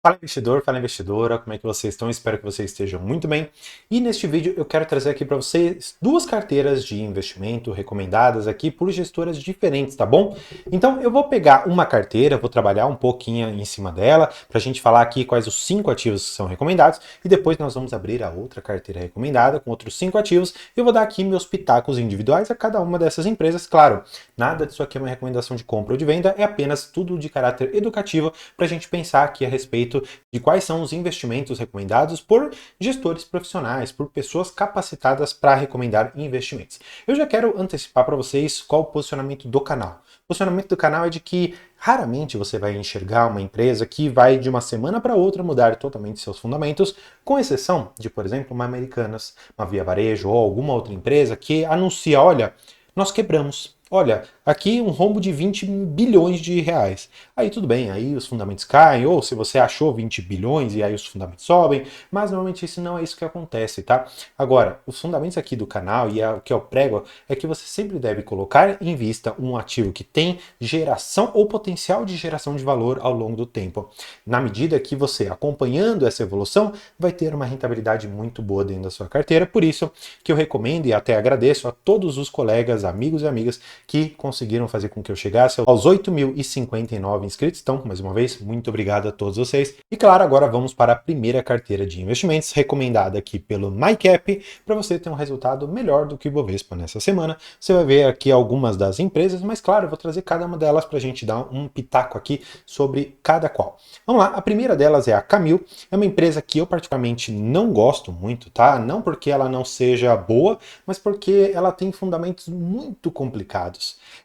Fala investidor, fala investidora, como é que vocês estão? Espero que vocês estejam muito bem. E neste vídeo eu quero trazer aqui para vocês duas carteiras de investimento recomendadas aqui por gestoras diferentes, tá bom? Então eu vou pegar uma carteira, vou trabalhar um pouquinho em cima dela, para a gente falar aqui quais os 5 ativos que são recomendados, e depois nós vamos abrir a outra carteira recomendada com outros 5 ativos, e eu vou dar aqui meus pitacos individuais a cada uma dessas empresas. Claro, nada disso aqui é uma recomendação de compra ou de venda, é apenas tudo de caráter educativo para a gente pensar aqui a respeito de quais são os investimentos recomendados por gestores profissionais, por pessoas capacitadas para recomendar investimentos. Eu já quero antecipar para vocês qual o posicionamento do canal. O posicionamento do canal é de que raramente você vai enxergar uma empresa que vai de uma semana para outra mudar totalmente seus fundamentos, com exceção de, por exemplo, uma Americanas, uma Via Varejo ou alguma outra empresa que anuncia, olha, nós quebramos. Olha, aqui um rombo de 20 bilhões de reais. Aí tudo bem, aí os fundamentos caem, ou se você achou 20 bilhões e aí os fundamentos sobem, mas normalmente isso não é isso que acontece, tá? Agora, os fundamentos aqui do canal e o que eu prego é que você sempre deve colocar em vista um ativo que tem geração ou potencial de geração de valor ao longo do tempo. Na medida que você, acompanhando essa evolução, vai ter uma rentabilidade muito boa dentro da sua carteira, por isso que eu recomendo e até agradeço a todos os colegas, amigos e amigas que conseguiram fazer com que eu chegasse aos 8.059 inscritos. Então, mais uma vez, muito obrigado a todos vocês. E claro, agora vamos para a primeira carteira de investimentos, recomendada aqui pelo MyCap, para você ter um resultado melhor do que o Bovespa nessa semana. Você vai ver aqui algumas das empresas, mas claro, eu vou trazer cada uma delas para a gente dar um pitaco aqui sobre cada qual. Vamos lá, a primeira delas é a Camil, é uma empresa que eu particularmente não gosto muito, tá? Não porque ela não seja boa, mas porque ela tem fundamentos muito complicados.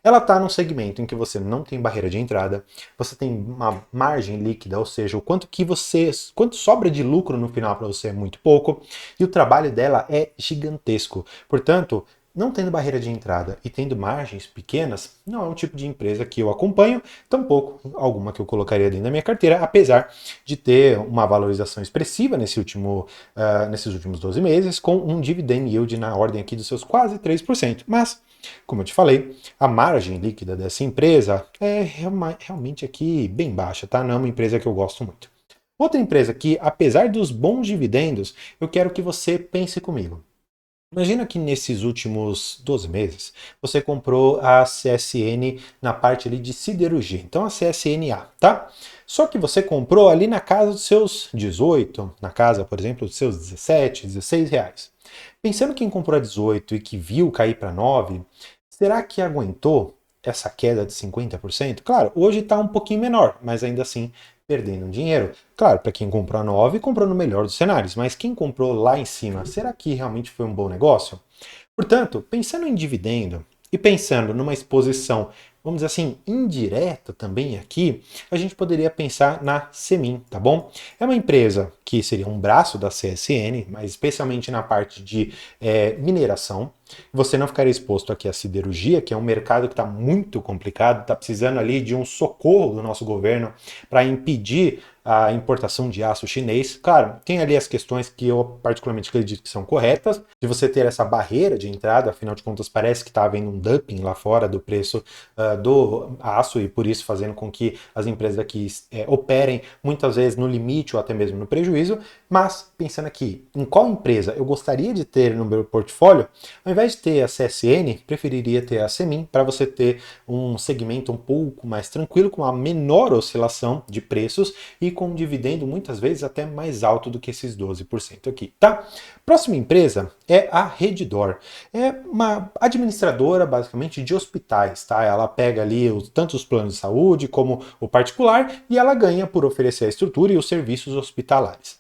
Ela está num segmento em que você não tem barreira de entrada, você tem uma margem líquida, ou seja, o quanto sobra de lucro no final para você é muito pouco, e o trabalho dela é gigantesco. Portanto, não tendo barreira de entrada e tendo margens pequenas, não é um tipo de empresa que eu acompanho, tampouco alguma que eu colocaria dentro da minha carteira, apesar de ter uma valorização expressiva nesses últimos 12 meses, com um dividend yield na ordem aqui dos seus quase 3%. Mas, como eu te falei, a margem líquida dessa empresa é realmente aqui bem baixa, tá? Não é uma empresa que eu gosto muito. Outra empresa que, apesar dos bons dividendos, eu quero que você pense comigo. Imagina que nesses últimos 12 meses você comprou a CSN na parte ali de siderurgia, então a CSNA, tá? Só que você comprou ali na casa dos seus 18, na casa, por exemplo, dos seus 17, 16 reais. Pensando quem comprou a 18 e que viu cair para 9, será que aguentou essa queda de 50%? Claro, hoje está um pouquinho menor, mas ainda assim perdendo dinheiro. Claro, para quem comprou a 9, comprou no melhor dos cenários, mas quem comprou lá em cima, será que realmente foi um bom negócio? Portanto, pensando em dividendo e pensando numa exposição, vamos dizer assim, indireta também aqui, a gente poderia pensar na Semin, tá bom? É uma empresa que seria um braço da CSN, mas especialmente na parte de mineração. Você não ficaria exposto aqui à siderurgia, que é um mercado que está muito complicado, está precisando ali de um socorro do nosso governo para impedir a importação de aço chinês. Claro, tem ali as questões que eu particularmente acredito que são corretas, de você ter essa barreira de entrada, afinal de contas parece que está havendo um dumping lá fora do preço do aço e por isso fazendo com que as empresas aqui operem muitas vezes no limite ou até mesmo no prejuízo, mas pensando aqui, em qual empresa eu gostaria de ter no meu portfólio, ao invés de ter a CSN, preferiria ter a Semin para você ter um segmento um pouco mais tranquilo, com uma menor oscilação de preços e com um dividendo muitas vezes até mais alto do que esses 12% aqui, tá? Próxima empresa é a Redditor. É uma administradora basicamente de hospitais, tá? Ela pega ali tanto os planos de saúde como o particular e ela ganha por oferecer a estrutura e os serviços hospitalares.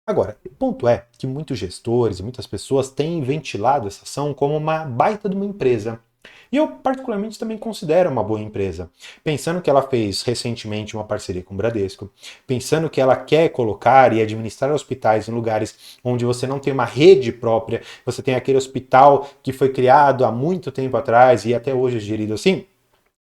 Agora, o ponto é que muitos gestores e muitas pessoas têm ventilado essa ação como uma baita de uma empresa. E eu particularmente também considero uma boa empresa. Pensando que ela fez recentemente uma parceria com o Bradesco, pensando que ela quer colocar e administrar hospitais em lugares onde você não tem uma rede própria, você tem aquele hospital que foi criado há muito tempo atrás e até hoje é gerido assim.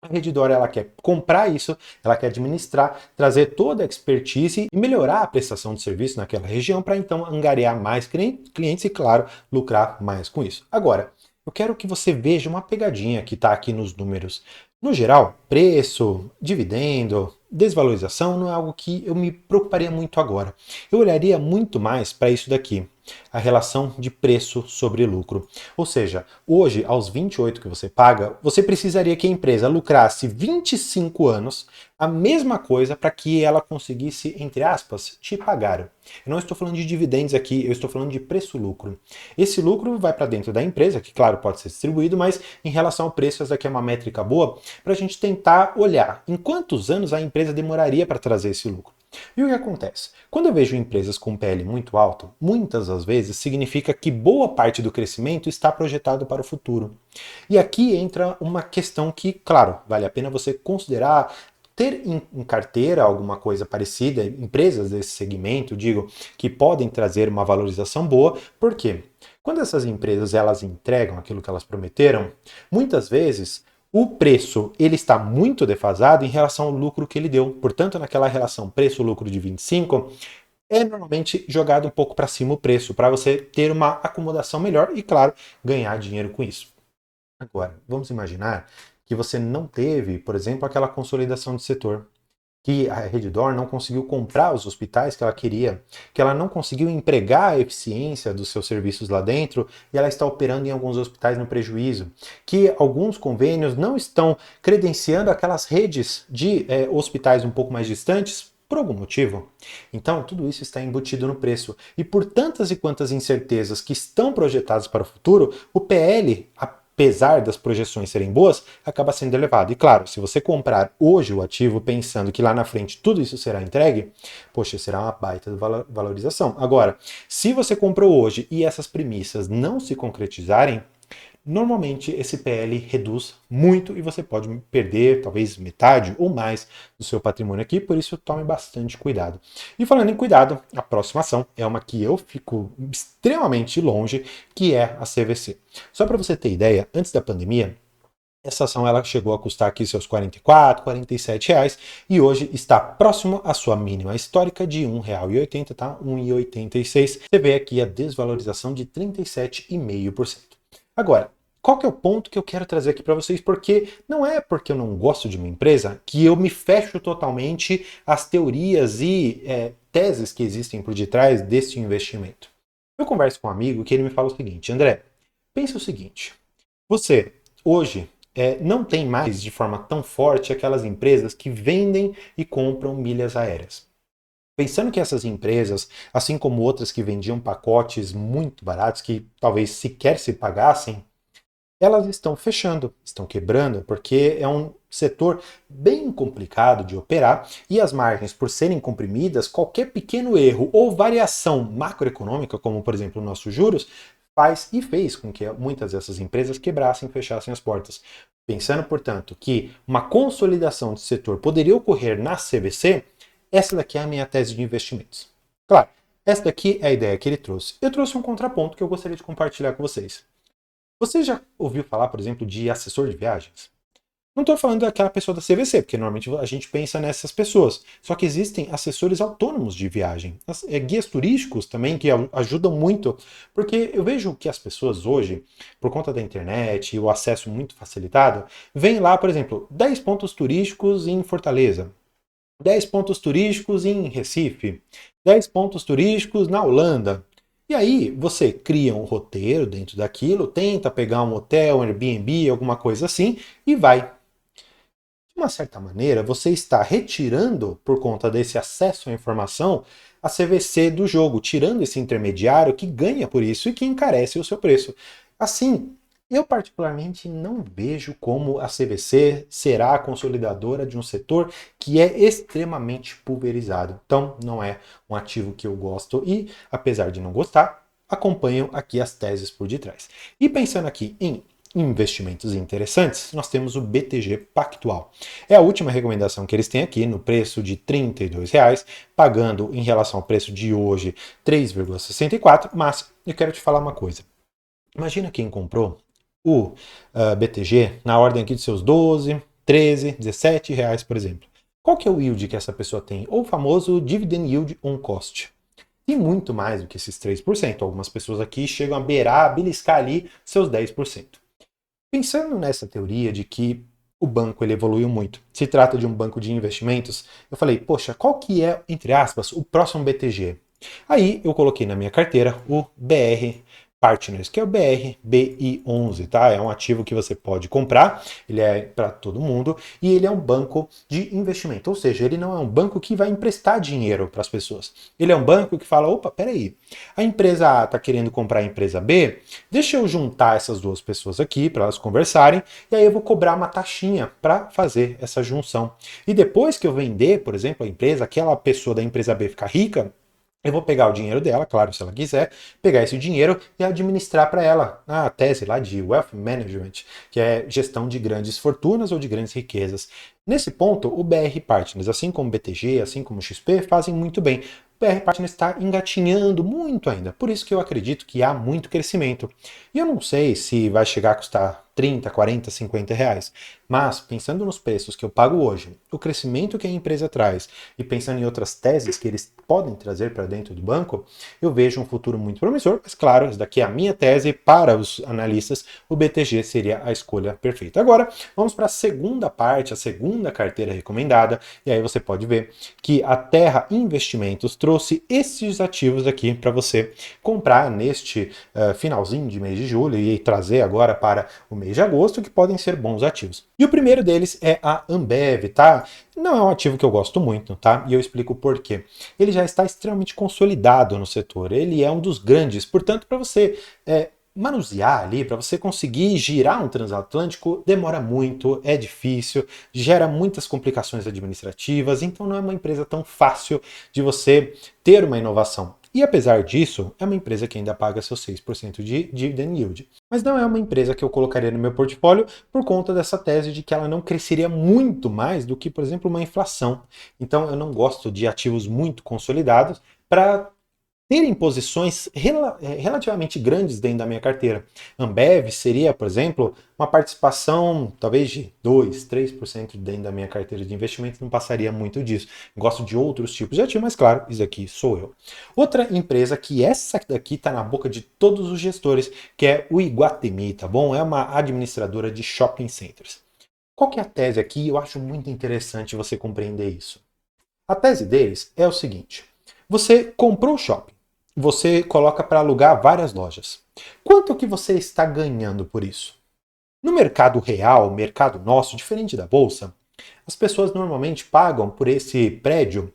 A Redditor, ela quer comprar isso, ela quer administrar, trazer toda a expertise e melhorar a prestação de serviço naquela região para então angariar mais clientes e, claro, lucrar mais com isso. Agora, eu quero que você veja uma pegadinha que está aqui nos números. No geral, preço, dividendo, desvalorização não é algo que eu me preocuparia muito agora. Eu olharia muito mais para isso daqui, a relação de preço sobre lucro. Ou seja, hoje, aos 28 que você paga, você precisaria que a empresa lucrasse 25 anos a mesma coisa para que ela conseguisse, entre aspas, te pagar. Eu não estou falando de dividendos aqui, eu estou falando de preço-lucro. Esse lucro vai para dentro da empresa, que claro pode ser distribuído, mas em relação ao preço, essa aqui é uma métrica boa para a gente tentar olhar em quantos anos a empresa demoraria para trazer esse lucro. E o que acontece? Quando eu vejo empresas com PL muito alto, muitas das vezes significa que boa parte do crescimento está projetado para o futuro. E aqui entra uma questão que, claro, vale a pena você considerar ter em carteira alguma coisa parecida, empresas desse segmento, digo, que podem trazer uma valorização boa, por quê? Quando essas empresas elas entregam aquilo que elas prometeram, muitas vezes o preço ele está muito defasado em relação ao lucro que ele deu. Portanto, naquela relação preço-lucro de 25, é normalmente jogado um pouco para cima o preço, para você ter uma acomodação melhor e, claro, ganhar dinheiro com isso. Agora, vamos imaginar que você não teve, por exemplo, aquela consolidação de setor, que a Redditor não conseguiu comprar os hospitais que ela queria, que ela não conseguiu empregar a eficiência dos seus serviços lá dentro e ela está operando em alguns hospitais no prejuízo, que alguns convênios não estão credenciando aquelas redes de hospitais um pouco mais distantes por algum motivo. Então, tudo isso está embutido no preço. E por tantas e quantas incertezas que estão projetadas para o futuro, o PL, apesar das projeções serem boas, acaba sendo elevado. E claro, se você comprar hoje o ativo pensando que lá na frente tudo isso será entregue, poxa, será uma baita valorização. Agora, se você comprou hoje e essas premissas não se concretizarem, normalmente esse PL reduz muito e você pode perder talvez metade ou mais do seu patrimônio aqui, por isso tome bastante cuidado. E falando em cuidado, a próxima ação é uma que eu fico extremamente longe, que é a CVC. Só para você ter ideia, antes da pandemia, essa ação ela chegou a custar aqui seus 44, 47 reais e hoje está próximo à sua mínima histórica de R$1,80, tá? 1,86. Você vê aqui a desvalorização de 37,5%. Agora, qual que é o ponto que eu quero trazer aqui para vocês? Porque não é porque eu não gosto de uma empresa que eu me fecho totalmente às teorias e teses que existem por detrás desse investimento. Eu converso com um amigo que ele me fala o seguinte: André, pensa o seguinte, você hoje não tem mais de forma tão forte aquelas empresas que vendem e compram milhas aéreas. Pensando que essas empresas, assim como outras que vendiam pacotes muito baratos, que talvez sequer se pagassem, elas estão fechando, estão quebrando, porque é um setor bem complicado de operar e as margens, por serem comprimidas, qualquer pequeno erro ou variação macroeconômica, como por exemplo nossos juros, faz e fez com que muitas dessas empresas quebrassem e fechassem as portas. Pensando, portanto, que uma consolidação do setor poderia ocorrer na CVC, essa daqui é a minha tese de investimentos. Claro, essa daqui é a ideia que ele trouxe. Eu trouxe um contraponto que eu gostaria de compartilhar com vocês. Você já ouviu falar, por exemplo, de assessor de viagens? Não estou falando daquela pessoa da CVC, porque normalmente a gente pensa nessas pessoas. Só que existem assessores autônomos de viagem. Guias turísticos também que ajudam muito, porque eu vejo que as pessoas hoje, por conta da internet e o acesso muito facilitado, vêm lá, por exemplo, 10 pontos turísticos em Fortaleza, 10 pontos turísticos em Recife, 10 pontos turísticos na Holanda. E aí você cria um roteiro dentro daquilo, tenta pegar um hotel, um Airbnb, alguma coisa assim, e vai. De uma certa maneira, você está retirando, por conta desse acesso à informação, a CVC do jogo, tirando esse intermediário que ganha por isso e que encarece o seu preço. Assim, eu particularmente não vejo como a CVC será a consolidadora de um setor que é extremamente pulverizado. Então, não é um ativo que eu gosto e, apesar de não gostar, acompanho aqui as teses por detrás. E pensando aqui em investimentos interessantes, nós temos o BTG Pactual. É a última recomendação que eles têm aqui, no preço de R$ 32, pagando em relação ao preço de hoje 3,64, mas eu quero te falar uma coisa. Imagina quem comprou o BTG na ordem aqui de seus 12, 13, 17 reais, por exemplo. Qual que é o yield que essa pessoa tem? Ou o famoso dividend yield on cost. E muito mais do que esses 3%. Algumas pessoas aqui chegam a beirar, a beliscar ali seus 10%. Pensando nessa teoria de que o banco ele evoluiu muito. Se trata de um banco de investimentos, eu falei, poxa, qual que é, entre aspas, o próximo BTG? Aí eu coloquei na minha carteira o BR Partners, que é o BR BI11, tá? É um ativo que você pode comprar, ele é para todo mundo e ele é um banco de investimento, ou seja, ele não é um banco que vai emprestar dinheiro para as pessoas. Ele é um banco que fala, opa, peraí, a empresa A está querendo comprar a empresa B, deixa eu juntar essas duas pessoas aqui para elas conversarem e aí eu vou cobrar uma taxinha para fazer essa junção. E depois que eu vender, por exemplo, a empresa, aquela pessoa da empresa B ficar rica, eu vou pegar o dinheiro dela, claro, se ela quiser, pegar esse dinheiro e administrar para ela a tese lá de Wealth Management, que é gestão de grandes fortunas ou de grandes riquezas. Nesse ponto, o BR Partners, assim como o BTG, assim como o XP, fazem muito bem. O BR Partners está engatinhando muito ainda, por isso que eu acredito que há muito crescimento. E eu não sei se vai chegar a custar 30, 40, 50 reais, mas pensando nos preços que eu pago hoje, o crescimento que a empresa traz e pensando em outras teses que eles podem trazer para dentro do banco, eu vejo um futuro muito promissor, mas claro, essa daqui é a minha tese para os analistas, o BTG seria a escolha perfeita. Agora, vamos para a segunda parte, a segunda carteira recomendada, e aí você pode ver que a Terra Investimentos trouxe esses ativos aqui para você comprar neste finalzinho de mês de julho e trazer agora para o mês de agosto, que podem ser bons ativos. E o primeiro deles é a Ambev, tá? Não é um ativo que eu gosto muito, tá? E eu explico por quê. Ele já está extremamente consolidado no setor, ele é um dos grandes, portanto, para você manusear ali, para você conseguir girar um transatlântico, demora muito, é difícil, gera muitas complicações administrativas, então não é uma empresa tão fácil de você ter uma inovação. E apesar disso, é uma empresa que ainda paga seus 6% de dividend yield. Mas não é uma empresa que eu colocaria no meu portfólio por conta dessa tese de que ela não cresceria muito mais do que, por exemplo, uma inflação. Então eu não gosto de ativos muito consolidados para terem posições relativamente grandes dentro da minha carteira. Ambev seria, por exemplo, uma participação talvez de 2, 3% dentro da minha carteira de investimentos, não passaria muito disso. Gosto de outros tipos de ativo, mas claro, isso aqui sou eu. Outra empresa que essa daqui está na boca de todos os gestores, que é o Iguatemi, tá bom? É uma administradora de shopping centers. Qual que é a tese aqui? Eu acho muito interessante você compreender isso. A tese deles é o seguinte: você comprou o shopping, você coloca para alugar várias lojas. Quanto que você está ganhando por isso? No mercado real, mercado nosso, diferente da bolsa, as pessoas normalmente pagam por esse prédio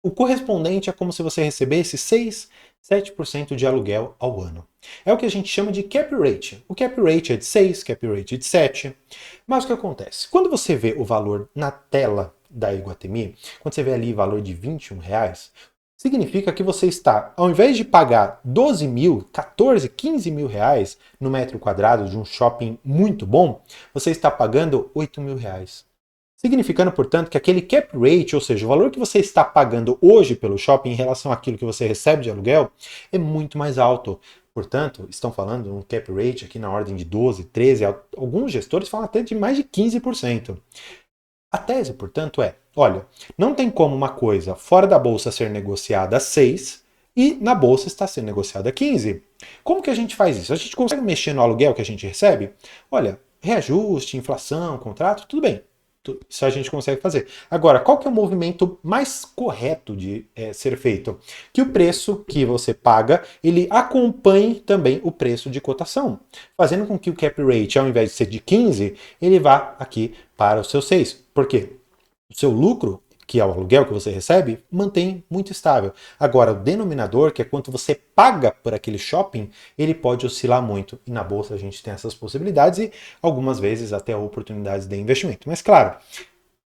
o correspondente a como se você recebesse 6, 7% de aluguel ao ano. É o que a gente chama de cap rate. O cap rate é de 6, cap rate é de 7. Mas o que acontece? Quando você vê o valor na tela da Iguatemi, quando você vê ali o valor de R$ 21, significa que você está, ao invés de pagar 12 mil, 14, 15 mil reais no metro quadrado de um shopping muito bom, você está pagando 8 mil reais. Significando, portanto, que aquele cap rate, ou seja, o valor que você está pagando hoje pelo shopping em relação àquilo que você recebe de aluguel, é muito mais alto. Portanto, estão falando de um cap rate aqui na ordem de 12, 13, alguns gestores falam até de mais de 15%. A tese, portanto, é, olha, não tem como uma coisa fora da bolsa ser negociada a 6 e na bolsa está sendo negociada a 15. Como que a gente faz isso? A gente consegue mexer no aluguel que a gente recebe? Olha, reajuste, inflação, contrato, tudo bem. Isso a gente consegue fazer. Agora, qual que é o movimento mais correto de ser feito? Que o preço que você paga, ele acompanhe também o preço de cotação, fazendo com que o cap rate, ao invés de ser de 15, ele vá aqui para o seu 6. Por quê? O seu lucro, que é o aluguel que você recebe, mantém muito estável. Agora, o denominador, que é quanto você paga por aquele shopping, ele pode oscilar muito. E na bolsa a gente tem essas possibilidades e algumas vezes até oportunidades de investimento. Mas claro,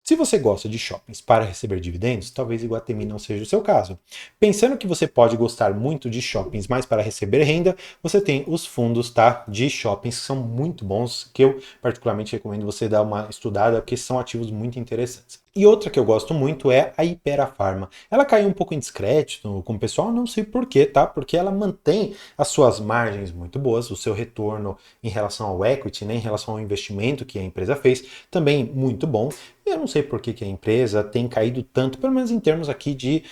se você gosta de shoppings para receber dividendos, talvez Iguatemi não seja o seu caso. Pensando que você pode gostar muito de shoppings, mas para receber renda, você tem os fundos, tá, de shoppings que são muito bons, que eu particularmente recomendo você dar uma estudada, porque são ativos muito interessantes. E outra que eu gosto muito é a Hypera Pharma. Ela caiu um pouco em descrédito com o pessoal, não sei porquê, tá? Porque ela mantém as suas margens muito boas, o seu retorno em relação ao equity, né, em relação ao investimento que a empresa fez, também muito bom. Eu não sei por que a empresa tem caído tanto, pelo menos em termos aqui de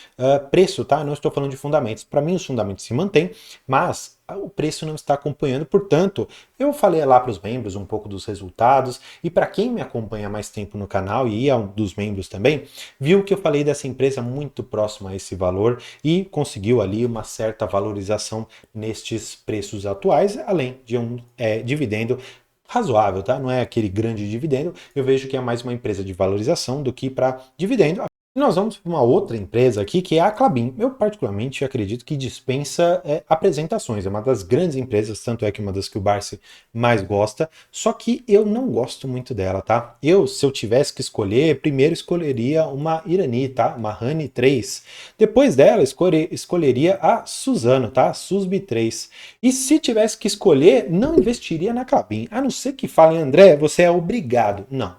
preço, tá? Eu não estou falando de fundamentos. Para mim, os fundamentos se mantêm, mas o preço não está acompanhando, portanto, eu falei lá para os membros um pouco dos resultados, e para quem me acompanha há mais tempo no canal, e é um dos membros também, viu que eu falei dessa empresa muito próxima a esse valor e conseguiu ali uma certa valorização nestes preços atuais, além de um dividendo razoável, tá? Não é aquele grande dividendo, eu vejo que é mais uma empresa de valorização do que para dividendo. E nós vamos para uma outra empresa aqui, que é a Klabin. Eu particularmente acredito que dispensa apresentações, é uma das grandes empresas, tanto é que uma das que o Barsi mais gosta, só que eu não gosto muito dela, tá? Se eu tivesse que escolher, primeiro escolheria uma Irani, tá? Uma Honey 3. Depois dela, escolheria a Suzano, tá? Susbi 3. E se tivesse que escolher, não investiria na Klabin, a não ser que falem, André, você é obrigado. Não.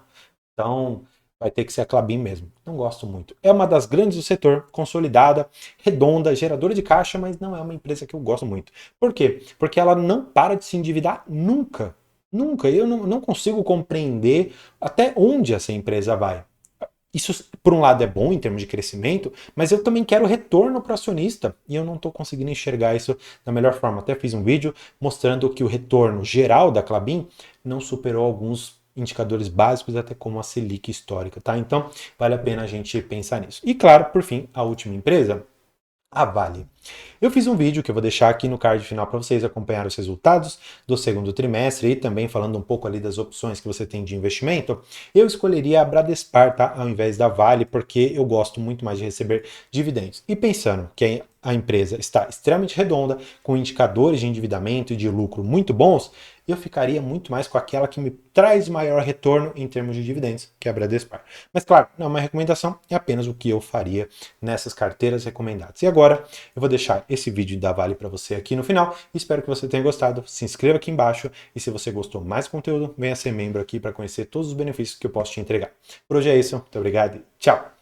Então, vai ter que ser a Klabin mesmo. Não gosto muito. É uma das grandes do setor, consolidada, redonda, geradora de caixa, mas não é uma empresa que eu gosto muito. Por quê? Porque ela não para de se endividar nunca. Nunca. Eu não consigo compreender até onde essa empresa vai. Isso, por um lado, é bom em termos de crescimento, mas eu também quero retorno para o acionista e eu não estou conseguindo enxergar isso da melhor forma. Até fiz um vídeo mostrando que o retorno geral da Klabin não superou alguns indicadores básicos, até como a Selic histórica, tá? Então, vale a pena a gente pensar nisso. E claro, por fim, a última empresa, a Vale. Eu fiz um vídeo que eu vou deixar aqui no card final para vocês acompanhar os resultados do segundo trimestre e também falando um pouco ali das opções que você tem de investimento. Eu escolheria a Bradespar, tá? Ao invés da Vale, porque eu gosto muito mais de receber dividendos. E pensando que a empresa está extremamente redonda, com indicadores de endividamento e de lucro muito bons, eu ficaria muito mais com aquela que me traz maior retorno em termos de dividendos, que é a Bradespar. Mas claro, não é uma recomendação, é apenas o que eu faria nessas carteiras recomendadas. E agora eu vou deixar esse vídeo da Vale para você aqui no final. Espero que você tenha gostado. Se inscreva aqui embaixo e se você gostou mais do conteúdo, venha ser membro aqui para conhecer todos os benefícios que eu posso te entregar. Por hoje é isso. Muito obrigado e tchau!